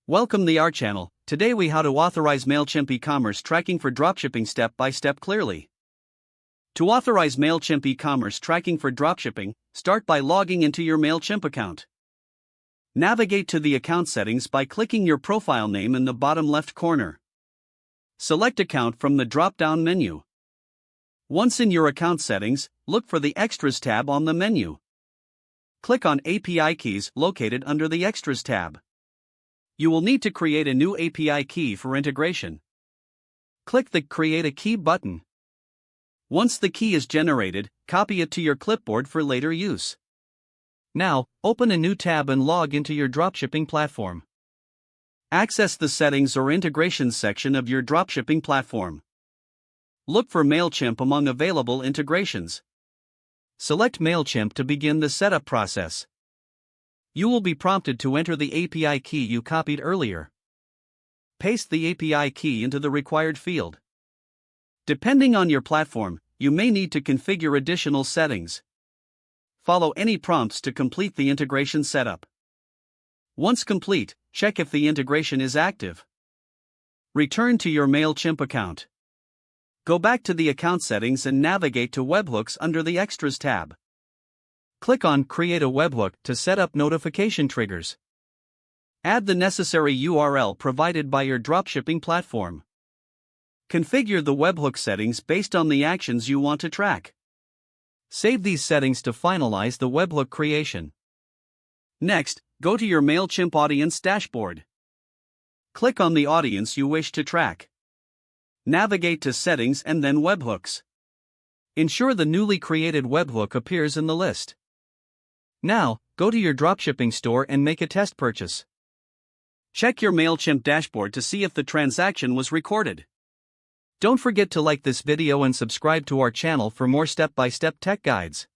Welcome to our channel. Today we how to authorize Mailchimp e-commerce tracking for dropshipping step by step clearly. To authorize Mailchimp e-commerce tracking for dropshipping, start by logging into your Mailchimp account. Navigate to the account settings by clicking your profile name in the bottom left corner. Select account from the drop-down menu. Once in your account settings, look for the Extras tab on the menu. Click on API keys located under the Extras tab. You will need to create a new API key for integration. Click the Create a Key button. Once the key is generated, copy it to your clipboard for later use. Now, open a new tab and log into your dropshipping platform. Access the Settings or Integrations section of your dropshipping platform. Look for Mailchimp among available integrations. Select Mailchimp to begin the setup process. You will be prompted to enter the API key you copied earlier. Paste the API key into the required field. Depending on your platform, you may need to configure additional settings. Follow any prompts to complete the integration setup. Once complete, check if the integration is active. Return to your Mailchimp account. Go back to the account settings and navigate to Webhooks under the Extras tab. Click on Create a Webhook to set up notification triggers. Add the necessary URL provided by your dropshipping platform. Configure the webhook settings based on the actions you want to track. Save these settings to finalize the webhook creation. Next, go to your Mailchimp audience dashboard. Click on the audience you wish to track. Navigate to Settings and then Webhooks. Ensure the newly created webhook appears in the list. Now, go to your dropshipping store and make a test purchase. Check your Mailchimp dashboard to see if the transaction was recorded. Don't forget to like this video and subscribe to our channel for more step-by-step tech guides.